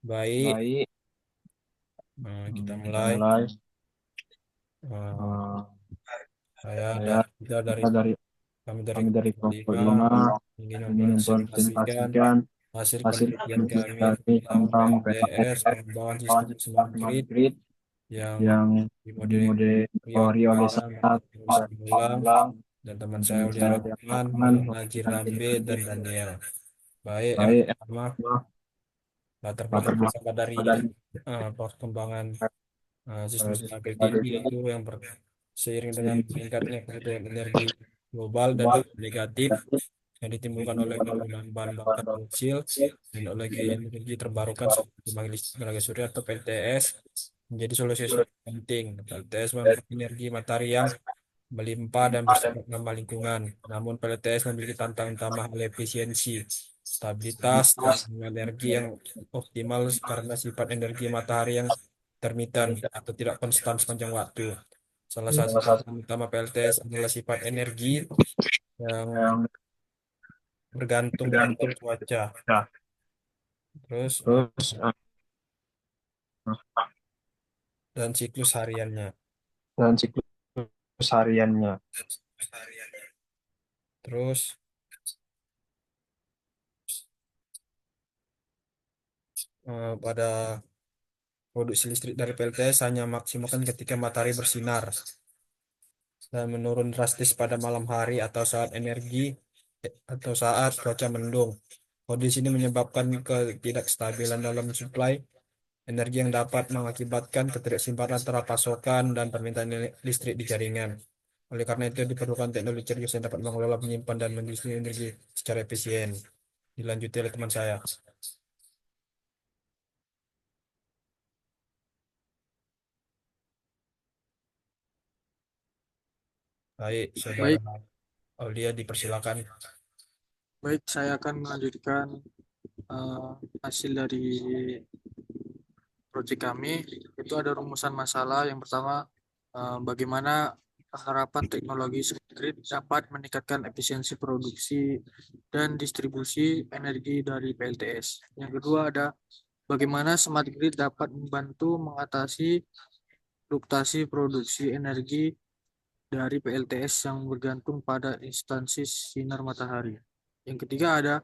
Baik, Baik, kita kita mulai. mulai. Eh, Eh, saya saya dan kita dari kita dari kami dari kami dari kelompok kelompok 5 lima ingin ingin mempresentasikan mempresentasikan hasil hasil penelitian penelitian kami kami tentang tentang PLTS, PLTS pengembangan kawan sistem sistem smart smart grid grid yang yang dimoderatori oleh dimoderatori oleh saya, saya, Martinus Pak Sinulang, Pamulang, dan teman dan saya teman Aulia saya Rahman, Rahman, Muhammad Rambe, dan Daniel. Baik, yang baik, pertama latar latar belakang belakang bersama dari dari perkembangan sistem smart sistem grid smart ini grid itu yang seiring dengan ini meningkatnya kebutuhan energi global dan global dampak negatif yang ditimbulkan oleh ditimbulkan oleh penggunaan bahan bakar fosil dan oleh energi terbarukan seperti pembangkit listrik tenaga surya atau PLTS menjadi solusi penting. PLTS memberi energi matahari yang melimpah dan bersifat ramah lingkungan. Namun PLTS memiliki tantangan utama hal efisiensi, stabilitas, dan energi yang optimal karena sifat energi matahari yang intermittent atau tidak konstan sepanjang waktu. Salah satu salah satu tantangan utama PLTS adalah sifat energi yang yang bergantung pada tergantung cuaca. ya. Terus Terus dan siklus hariannya. dan siklus hariannya. Terus pada produksi listrik dari PLTS hanya maksimalkan ketika matahari bersinar dan menurun drastis pada malam hari atau saat atau saat cuaca mendung. Kondisi ini menyebabkan ketidakstabilan dalam suplai energi yang dapat mengakibatkan ketidaksimpanan antara pasokan dan permintaan listrik di jaringan. Oleh karena itu diperlukan teknologi cerdas yang dapat mengelola, menyimpan, dan mendistribusi energi secara efisien. Dilanjuti oleh teman saya. Baik, saudara Baik, Aulia dipersilakan. baik, saya akan melanjutkan eh, hasil dari proyek kami. Itu ada rumusan masalah. Yang pertama, bagaimana penerapan teknologi smart grid dapat meningkatkan efisiensi produksi dan distribusi energi dari PLTS. Yang kedua ada bagaimana smart grid dapat membantu mengatasi fluktuasi produksi energi dari PLTS yang bergantung pada instansi sinar matahari. Yang ketiga ada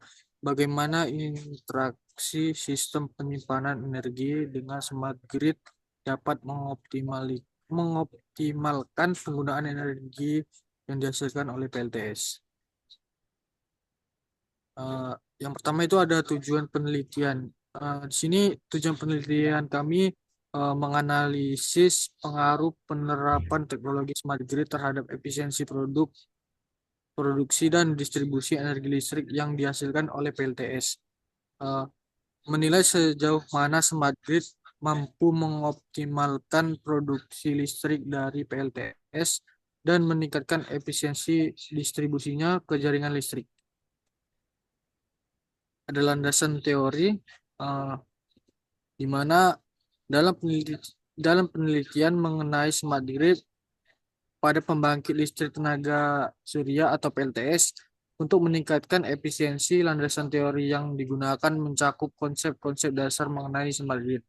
bagaimana interaksi sistem penyimpanan energi dengan smart grid dapat mengoptimalkan penggunaan energi yang dihasilkan oleh PLTS. Eh, yang pertama itu ada tujuan penelitian. Di sini tujuan penelitian kami menganalisis pengaruh penerapan teknologi smart grid terhadap efisiensi produksi dan distribusi energi listrik yang dihasilkan oleh PLTS. Eh, Menilai sejauh mana smart grid mampu mengoptimalkan produksi listrik dari PLTS dan meningkatkan efisiensi distribusinya ke jaringan listrik. Ada landasan teori eh, di mana dalam penelitian mengenai smart grid pada pembangkit listrik tenaga surya atau PLTS untuk meningkatkan efisiensi. Landasan teori yang digunakan mencakup konsep-konsep dasar mengenai smart grid,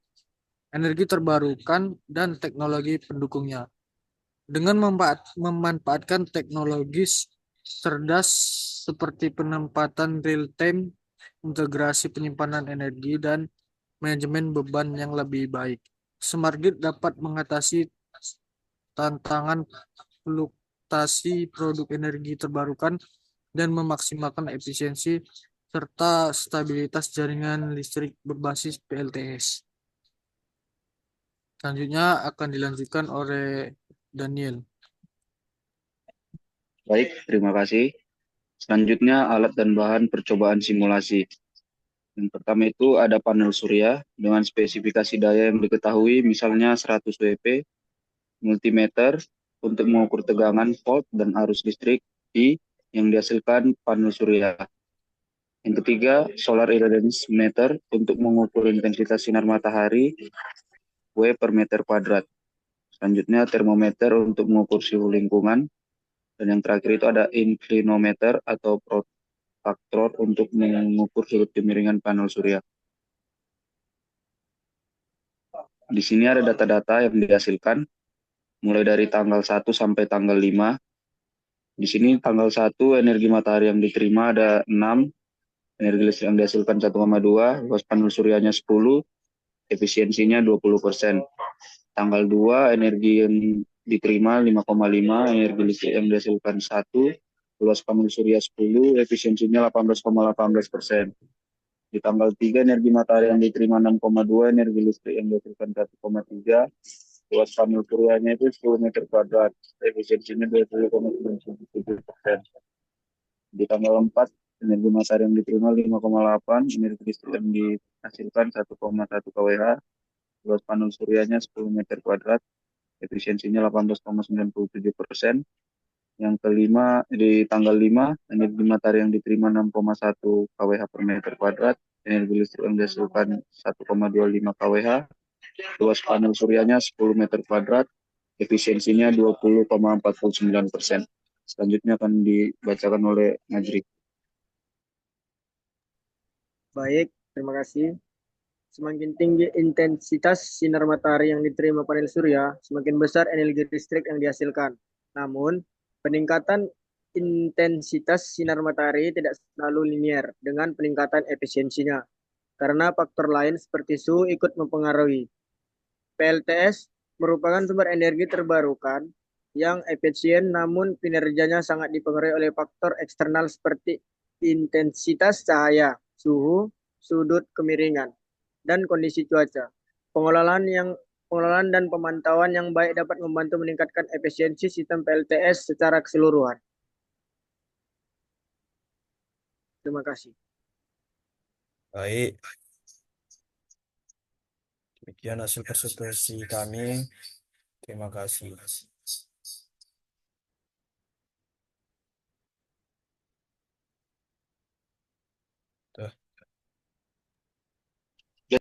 energi terbarukan, dan teknologi pendukungnya. Dengan memanfaatkan teknologi cerdas seperti penempatan real-time, integrasi penyimpanan energi, dan manajemen beban yang lebih baik, smart grid dapat mengatasi tantangan fluktuasi produk energi terbarukan dan memaksimalkan efisiensi serta stabilitas jaringan listrik berbasis PLTS. Selanjutnya akan dilanjutkan oleh Daniel. Baik, terima kasih. Selanjutnya alat dan bahan percobaan simulasi. Yang pertama itu ada panel surya dengan spesifikasi daya yang diketahui, misalnya 100 WP, multimeter untuk mengukur tegangan volt dan arus listrik I yang dihasilkan panel surya. Yang ketiga, solar irradiance meter untuk mengukur intensitas sinar matahari W per meter kuadrat. Selanjutnya, termometer untuk mengukur suhu lingkungan. Dan yang terakhir itu ada inclinometer atau protractor untuk mengukur sudut kemiringan panel surya. Di sini ada data-data yang dihasilkan mulai dari tanggal 1 sampai tanggal 5. Di sini tanggal 1 energi matahari yang diterima ada 6, energi listrik yang dihasilkan 1,2, luas panel suryanya 10, efisiensinya 20%. Tanggal 2 energi yang diterima 5,5, energi listrik yang dihasilkan 1, luas panel surya 10, efisiensinya 18,18%. Di tanggal 3 energi matahari yang diterima 6,2, energi listrik yang dihasilkan 1,3, luas panel suryanya itu 10 meter kuadrat, efisiensinya 20,97%. Di tanggal 4 energi matahari yang diterima 5,8, energi listrik yang dihasilkan 1,1 kWh, luas panel suryanya 10 meter kuadrat, efisiensinya 18,97%. Yang kelima, di tanggal 5, energi matahari yang diterima 6,1 kWh per meter kuadrat, energi listrik yang dihasilkan 1,25 kWh, luas panel suryanya 10 meter kuadrat, efisiensinya 20,49%. Selanjutnya akan dibacakan oleh Najri. Baik, terima kasih. Semakin tinggi intensitas sinar matahari yang diterima panel surya, semakin besar energi listrik yang dihasilkan. Namun, peningkatan intensitas sinar matahari tidak selalu linear dengan peningkatan efisiensinya, karena faktor lain seperti suhu ikut mempengaruhi. PLTS merupakan sumber energi terbarukan yang efisien, namun kinerjanya sangat dipengaruhi oleh faktor eksternal seperti intensitas cahaya, suhu, sudut kemiringan, dan kondisi cuaca. Pengelolaan dan pemantauan yang baik dapat membantu meningkatkan efisiensi sistem PLTS secara keseluruhan. Terima kasih. Baik, demikian hasil presentasi kami. Terima kasih. Tuh. Ya,